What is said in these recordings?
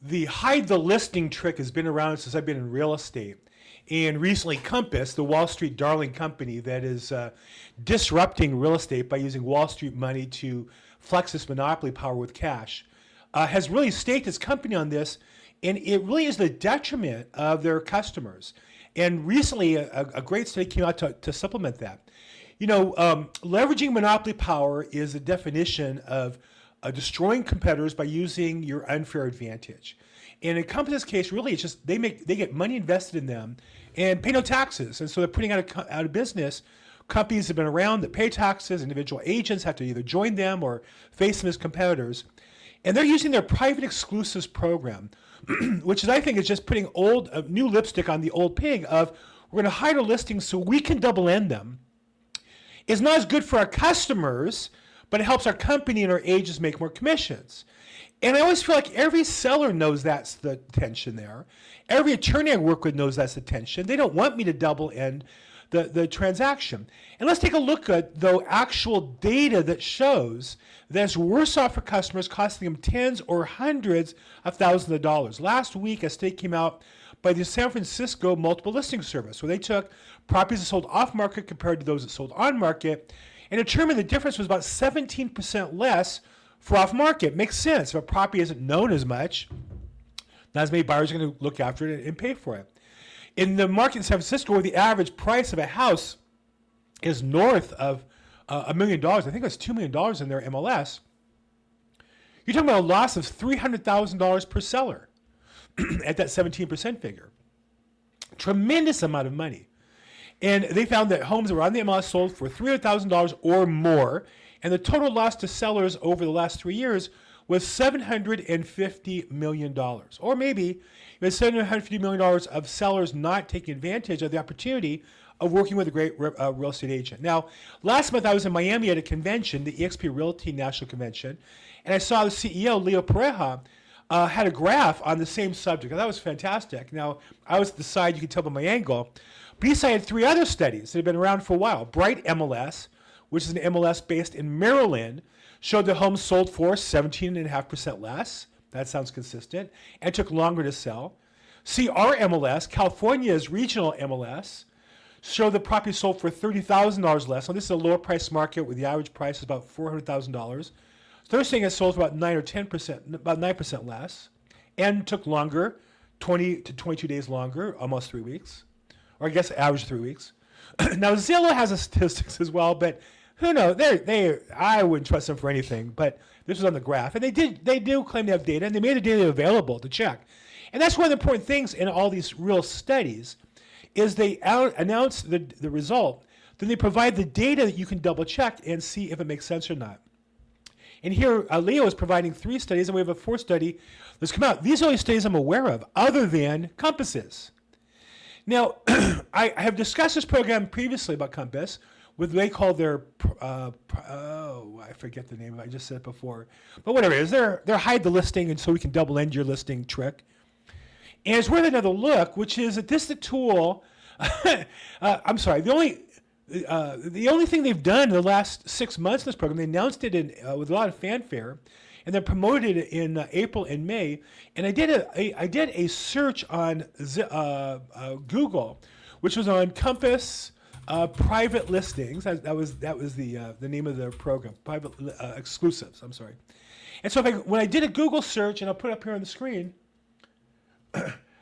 The hide the listing trick has been around since I've been in real estate. And recently, Compass, the Wall Street darling company that is disrupting real estate by using Wall Street money to flex its monopoly power with cash, has really staked its company on this, and it really is the detriment of their customers. And recently, a great study came out to supplement that. Leveraging monopoly power is the definition of destroying competitors by using your unfair advantage. And in Compass's case, really, it's just they get money invested in them and pay no taxes, and so they're putting out of business companies that have been around that pay taxes. Individual agents have to either join them or face them as competitors, and they're using their private exclusives program, which is, I think, is just putting new lipstick on the old pig of we're going to hide our listings so we can double end them. It's not as good for our customers, but it helps our company and our agents make more commissions. And I always feel like every seller knows that's the tension there. Every attorney I work with knows that's the tension. They don't want me to double end the transaction. And let's take a look at the actual data that shows that it's worse off for customers, costing them tens or hundreds of thousands of dollars. Last week, a study came out by the San Francisco Multiple Listing Service, where they took properties that sold off market compared to those that sold on market, and determined the difference was about 17% less for off market. Makes sense. If a property isn't known as much, not as many buyers are going to look after it and pay for it. In the market in San Francisco, where the average price of a house is north of $1 million, I think it's $2 million in their MLS, you're talking about a loss of $300,000 per seller at that 17% figure. Tremendous amount of money. And they found that homes that were on the MLS sold for $300,000 or more, and the total loss to sellers over the last 3 years was $750 million. Or maybe it was $750 million of sellers not taking advantage of the opportunity of working with a great real estate agent. Now, last month I was in Miami at a convention, the eXp Realty National Convention, and I saw the CEO, Leo Pareja, had a graph on the same subject. That was fantastic. Now, I was at the side, you can tell by my angle, but he cited 3 other studies that have been around for a while. Bright MLS, which is an MLS based in Maryland, showed that homes sold for 17.5% less. That sounds consistent, and took longer to sell. CR MLS, California's regional MLS, showed that properties sold for $30,000 less. Now, this is a lower price market where the average price is about $400,000. So they're saying it sold for about 9 or 10%, about 9% less, and took longer, 20 to 22 days longer, almost 3 weeks, or I guess average 3 weeks. Now, Zillow has a statistics as well, but who knows? I wouldn't trust them for anything. But this was on the graph, and they do claim they have data, and they made the data available to check. And that's one of the important things in all these real studies, is they announce the result, then they provide the data that you can double check and see if it makes sense or not. And here, Leo is providing 3 studies, and we have a 4th study that's come out. These are only studies I'm aware of, other than Compass's. Now, I have discussed this program previously about Compass, what they call their, I forget the name of it, I just said it before. But whatever it is, they're hide the listing, and so we can double end your listing trick. And it's worth another look, which is that this is the tool, I'm sorry, the only thing they've done in the last 6 months in this program, they announced it with a lot of fanfare, and then promoted it in April and May. And I did a search on Google, which was on Compass private listings. That was the name of the program, private exclusives. I'm sorry. And so when I did a Google search, and I'll put it up here on the screen,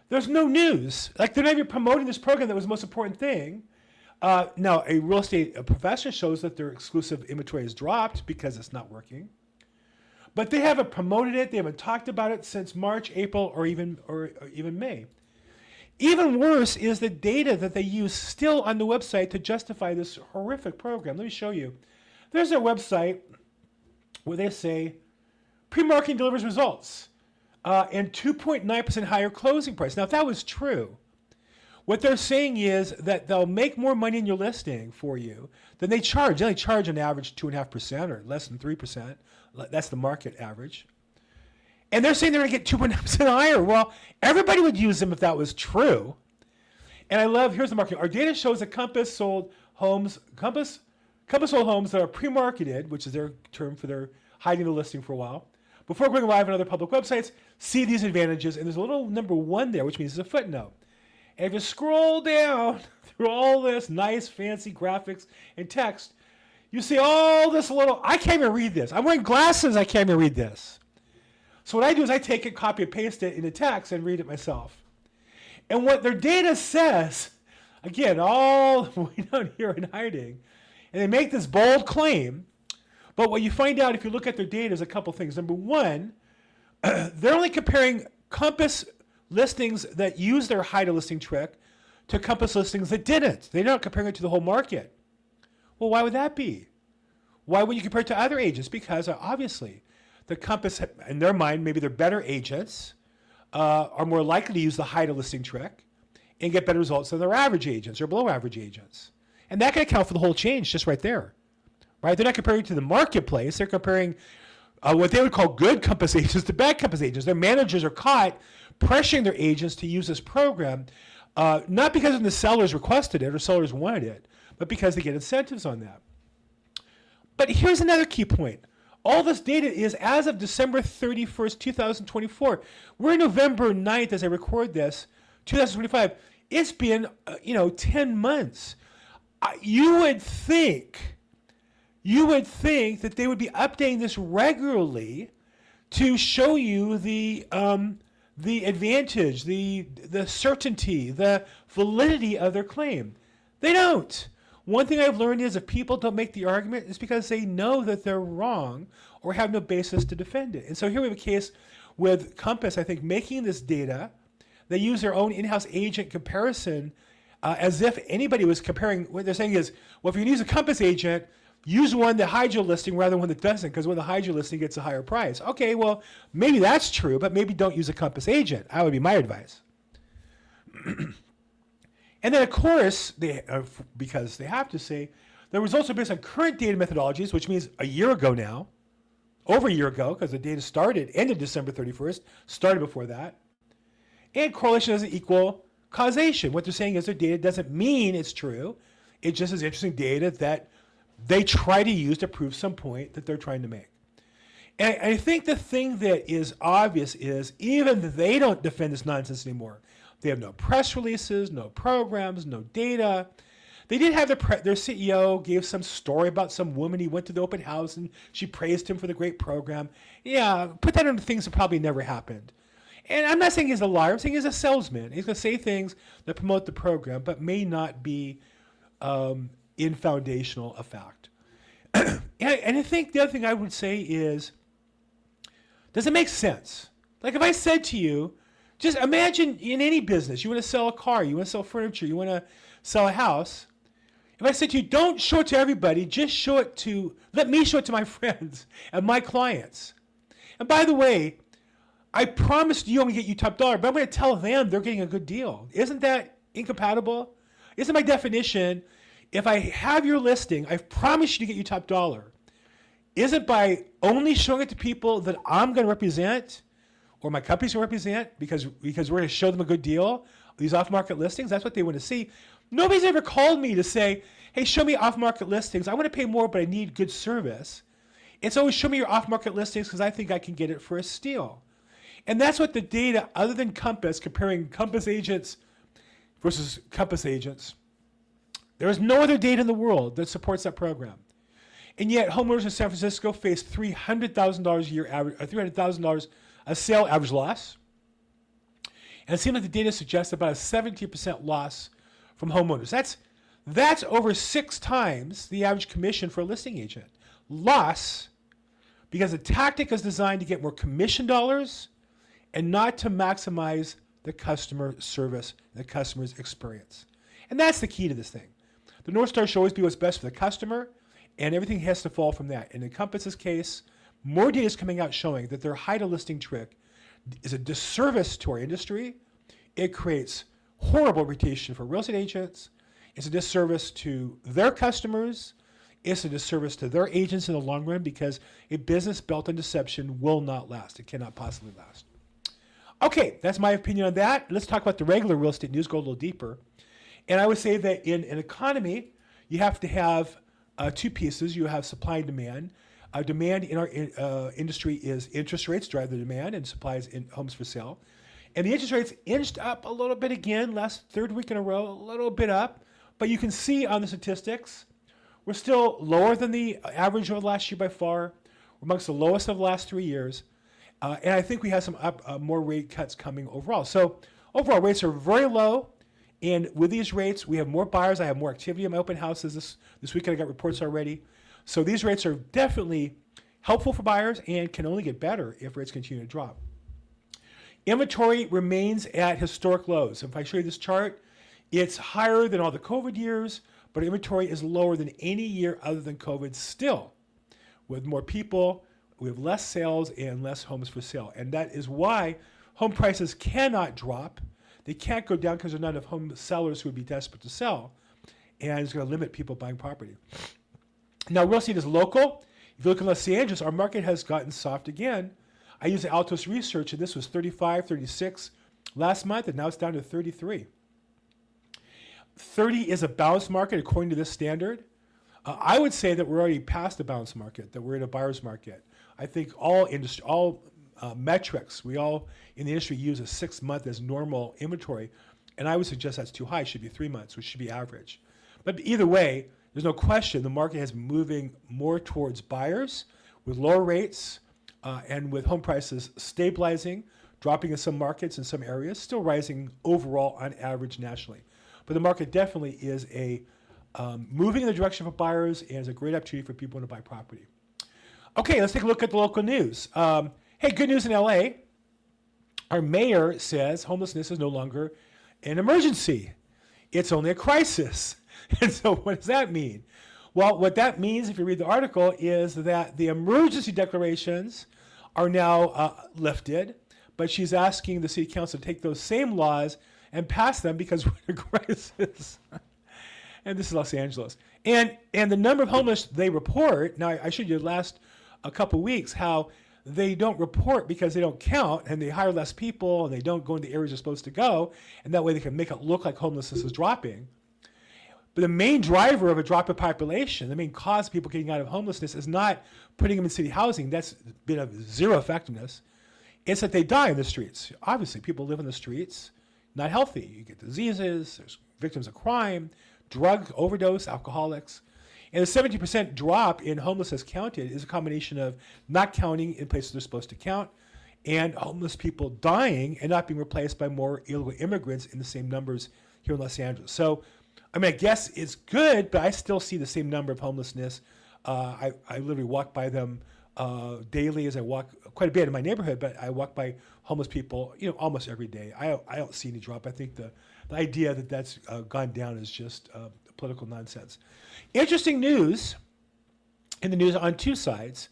there's no news. Like, they're not even promoting this program that was the most important thing. Now, a real estate professor shows that their exclusive inventory has dropped because it's not working. But they haven't promoted it. They haven't talked about it since March, April, or even May. Even worse is the data that they use still on the website to justify this horrific program. Let me show you. There's their website where they say pre-marketing delivers results and 2.9% higher closing price. Now, if that was true, what they're saying is that they'll make more money in your listing for you than they charge. They only charge on average 2.5% or less than 3%. That's the market average. And they're saying they're going to get 2.9% higher. Well, everybody would use them if that was true. And I love, here's the market. Our data shows that Compass sold homes that are pre-marketed, which is their term for their hiding the listing for a while, before going live on other public websites, see these advantages. And there's a little number 1 there, which means it's a footnote. And if you scroll down through all this nice, fancy graphics and text, you see all this little, I can't even read this. I'm wearing glasses, I can't even read this. So what I do is I take it, copy and paste it into text and read it myself. And what their data says, again, all way down here in hiding, and they make this bold claim, but what you find out if you look at their data is a couple things. Number 1, they're only comparing Compass listings that use their hide a listing trick to Compass listings that didn't. They're not comparing it to the whole market. Well, why would that be? Why would you compare it to other agents? Because obviously, the Compass, in their mind, maybe they're better agents, are more likely to use the hide a listing trick and get better results than their average agents or below average agents. And that can account for the whole change just right there. Right? They're not comparing to the marketplace. They're comparing what they would call good Compass agents to bad Compass agents. Their managers are caught pressuring their agents to use this program, not because the sellers requested it or sellers wanted it, but because they get incentives on that. But here's another key point. All this data is as of December 31st, 2024. We're November 9th as I record this, 2025. It's been, 10 months. You would think that they would be updating this regularly to show you the advantage, the certainty, the validity of their claim. They don't. One thing I've learned is if people don't make the argument, it's because they know that they're wrong or have no basis to defend it. And so here we have a case with Compass, I think, making this data. They use their own in-house agent comparison as if anybody was comparing. What they're saying is, well, if you're going to use a Compass agent, use one that hides your listing rather than one that doesn't, because when the hides your listing gets a higher price. Okay, well, maybe that's true, but maybe don't use a Compass agent. That would be my advice. And then, of course, because they have to say, the results are based on current data methodologies, which means a year ago now, over a year ago, because the data ended December 31st, started before that. And correlation doesn't equal causation. What they're saying is their data doesn't mean it's true. It just is interesting data that they try to use to prove some point that they're trying to make. And I think the thing that is obvious is even they don't defend this nonsense anymore. They have no press releases, no programs, no data. They did have their CEO gave some story about some woman. He went to the open house and she praised him for the great program. Yeah, put that into things that probably never happened. And I'm not saying he's a liar. I'm saying he's a salesman. He's going to say things that promote the program, but may not be in foundational a fact. And I think the other thing I would say is, does it make sense? Like if I said to you, just imagine in any business, you want to sell a car, you want to sell furniture, you want to sell a house. If I said to you, don't show it to everybody, just let me show it to my friends and my clients. And by the way, I promised you I'm going to get you top dollar, but I'm going to tell them they're getting a good deal. Isn't that incompatible? Isn't my definition, if I have your listing, I've promised you to get you top dollar. Is it by only showing it to people that I'm going to represent or my company's going to represent because we're going to show them a good deal, these off-market listings? That's what they want to see. Nobody's ever called me to say, hey, show me off-market listings. I want to pay more, but I need good service. It's always show me your off-market listings because I think I can get it for a steal. And that's what the data, other than Compass, comparing Compass agents versus Compass agents, there is no other data in the world that supports that program. And yet, homeowners in San Francisco face $300,000 a year average, $300,000 a sale average loss. And it seems like the data suggests about a 17% loss from homeowners. That's over 6 times the average commission for a listing agent. Loss because the tactic is designed to get more commission dollars and not to maximize the customer service, the customer's experience. And that's the key to this thing. The North Star should always be what's best for the customer, and everything has to fall from that. In Compass's case, more data is coming out showing that their hide a listing trick is a disservice to our industry. It creates horrible reputation for real estate agents. It's a disservice to their customers. It's a disservice to their agents in the long run because a business built on deception will not last. It cannot possibly last. Okay, that's my opinion on that. Let's talk about the regular real estate news, go a little deeper. And I would say that in an economy, you have to have 2 pieces. You have supply and demand. Demand in our industry is interest rates drive the demand and supplies in homes for sale. And the interest rates inched up a little bit again, last third week in a row, a little bit up. But you can see on the statistics, we're still lower than the average of last year by far. We're amongst the lowest of the last 3 years. And I think we have some more rate cuts coming overall. So overall rates are very low. And with these rates, we have more buyers. I have more activity in my open houses this weekend. I got reports already. So these rates are definitely helpful for buyers and can only get better if rates continue to drop. Inventory remains at historic lows. If I show you this chart, it's higher than all the COVID years, but inventory is lower than any year other than COVID still. With more people, we have less sales and less homes for sale. And that is why home prices cannot drop. They can't go down because there are not enough home sellers who would be desperate to sell. And it's going to limit people buying property. Now, real estate is local. If you look in Los Angeles, our market has gotten soft again. I used the Altos research, and this was 35, 36 last month, and now it's down to 33. 30 is a balanced market according to this standard. I would say that we're already past the balanced market, that we're in a buyer's market. I think all metrics, we all in the industry use a 6 month as normal inventory, and I would suggest that's too high. It should be 3 months, which should be average. But either way, there's no question the market has been moving more towards buyers with lower rates and with home prices stabilizing, dropping in some markets in some areas, still rising overall on average nationally. But the market definitely is moving in the direction of buyers and is a great opportunity for people to buy property. Okay, let's take a look at the local news. Hey, good news in LA. Our mayor says homelessness is no longer an emergency. It's only a crisis. And so what does that mean? Well, what that means, if you read the article, is that the emergency declarations are now lifted, but she's asking the city council to take those same laws and pass them because we're in a crisis. And this is Los Angeles. And the number of homeless they report, now I showed you the last a couple weeks how they don't report because they don't count and they hire less people and they don't go in the areas they're supposed to go, and that way they can make it look like homelessness is dropping. But the main driver of a drop in population, the main cause of people getting out of homelessness is not putting them in city housing. That's been of zero effectiveness. It's that they die in the streets. Obviously, people live in the streets, not healthy. You get diseases, there's victims of crime, drug overdose, alcoholics. And the 70% drop in homelessness counted is a combination of not counting in places they're supposed to count and homeless people dying and not being replaced by more illegal immigrants in the same numbers here in Los Angeles. So, I mean, I guess it's good, but I still see the same number of homelessness. I literally walk by them daily as I walk quite a bit in my neighborhood, but I walk by homeless people, almost every day. I don't see any drop. I think the idea that that's gone down is just political nonsense. Interesting news in the news on two sides.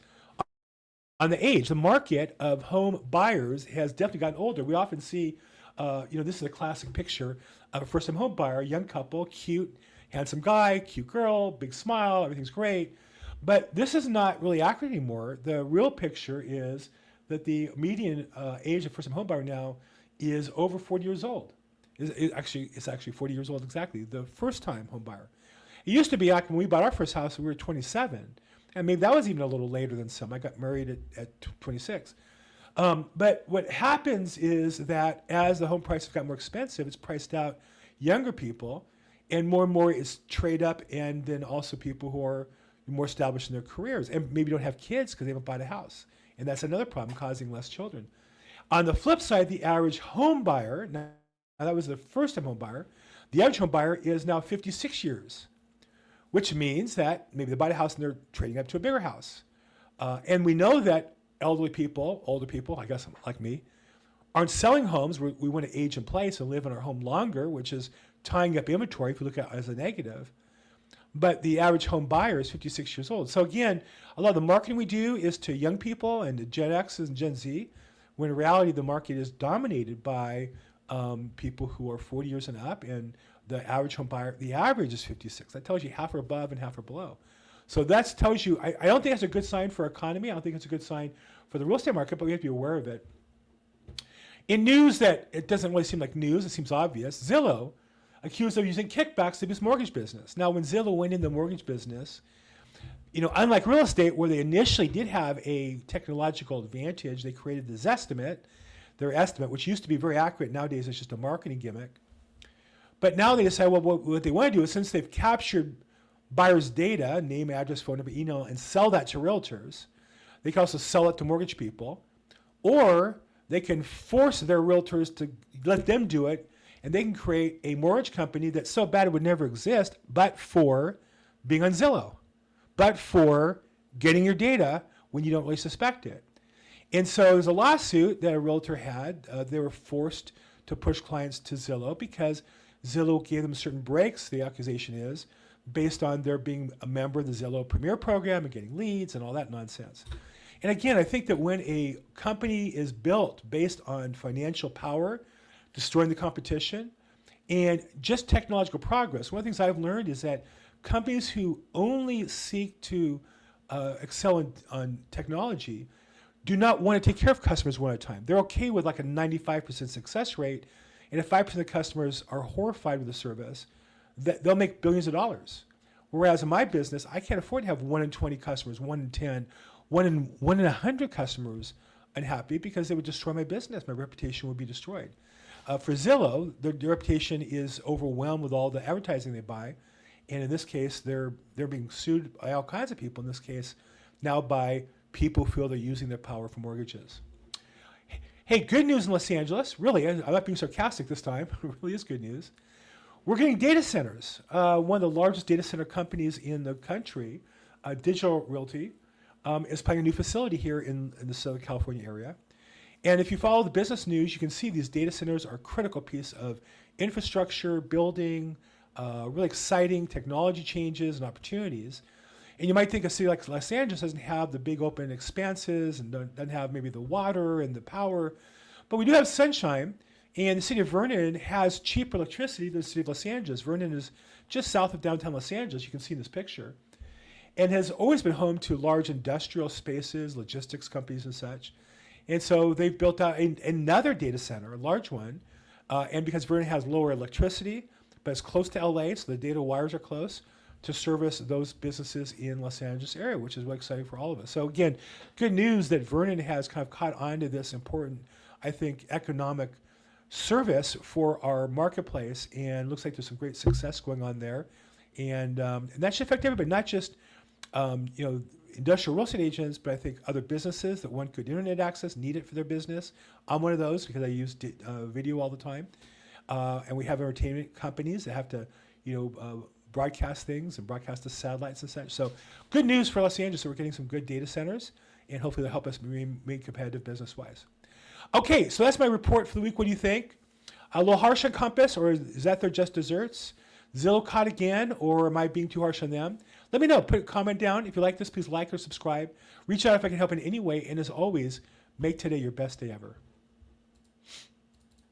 On the age, the market of home buyers has definitely gotten older. We often see, this is a classic picture of a first-time home buyer, young couple, cute, handsome guy, cute girl, big smile, everything's great. But this is not really accurate anymore. The real picture is that the median age of first-time home buyer now is over 40 years old. It's actually 40 years old exactly, the first-time home buyer. It used to be like when we bought our first house, we were 27. And maybe that was even a little later than some. I got married at 26. But what happens is that as the home prices got more expensive, it's priced out younger people, and more is trade up, and then also people who are more established in their careers and maybe don't have kids because they haven't bought a house. And that's another problem, causing less children. On the flip side, the average home buyer, now that was the first-time home buyer, the average home buyer is now 56 years, which means that maybe they buy a house and they're trading up to a bigger house. And we know that older people, I guess like me, aren't selling homes. We want to age in place and live in our home longer, which is tying up inventory if we look at it as a negative. But the average home buyer is 56 years old. So again, a lot of the marketing we do is to young people and to Gen X's and Gen Z, when in reality the market is dominated by people who are 40 years and up, and the average home buyer, the average is 56. That tells you half are above and half are below. So that tells you, I don't think that's a good sign for our economy. I don't think it's a good sign for the real estate market, but we have to be aware of it. In news that it doesn't really seem like news, it seems obvious, Zillow accused of using kickbacks to boost mortgage business. Now, when Zillow went in the mortgage business, Unlike real estate, where they initially did have a technological advantage, they created this estimate, their estimate, which used to be very accurate. Nowadays, it's just a marketing gimmick. But now they decide, well, what they want to do is, since they've captured buyers' data, name, address, phone number, email, and sell that to realtors, they can also sell it to mortgage people, or they can force their realtors to let them do it, and they can create a mortgage company that's so bad it would never exist, but for being on Zillow, but for getting your data when you don't really suspect it. And so there's a lawsuit that a realtor had. They were forced to push clients to Zillow because Zillow gave them certain breaks, the accusation is, based on their being a member of the Zillow Premier program and getting leads and all that nonsense. And again, I think that when a company is built based on financial power, destroying the competition, and just technological progress, one of the things I've learned is that companies who only seek to excel on technology do not want to take care of customers one at a time. They're okay with like a 95% success rate, and if 5% of customers are horrified with the service, they'll make billions of dollars. Whereas in my business, I can't afford to have 1 in 20 customers, 1 in 10, 1 in 100 customers unhappy, because they would destroy my business. My reputation would be destroyed. For Zillow, their reputation is overwhelmed with all the advertising they buy. And in this case, they're being sued by all kinds of people. In this case, now by people who feel they're using their power for mortgages. Hey, good news in Los Angeles. Really, I'm not being sarcastic this time. It really is good news. We're getting data centers. One of the largest data center companies in the country, Digital Realty, is planning a new facility here in the Southern California area. And if you follow the business news, you can see these data centers are a critical piece of infrastructure, building, really exciting technology changes and opportunities. And you might think a city like Los Angeles doesn't have the big open expanses and doesn't have maybe the water and the power, but we do have sunshine. And the city of Vernon has cheaper electricity than the city of Los Angeles. Vernon is just south of downtown Los Angeles, you can see in this picture, and has always been home to large industrial spaces, logistics companies and such. And so they've built out another data center, a large one, and because Vernon has lower electricity, but it's close to LA, so the data wires are close, to service those businesses in Los Angeles area, which is really exciting for all of us. So again, good news that Vernon has kind of caught on to this important, I think, economic service for our marketplace, and looks like there's some great success going on there. And that should affect everybody, not just industrial real estate agents, but I think other businesses that want good internet access, need it for their business. I'm one of those because I use video all the time. And we have entertainment companies that have to, broadcast things and broadcast to satellites and such. So good news for Los Angeles that we're getting some good data centers, and hopefully they'll help us remain competitive business-wise. Okay, so that's my report for the week. What do you think? A little harsh on Compass, or is that their just desserts? Zillow caught again, or am I being too harsh on them? Let me know. Put a comment down. If you like this, please like or subscribe. Reach out if I can help in any way. And as always, make today your best day ever.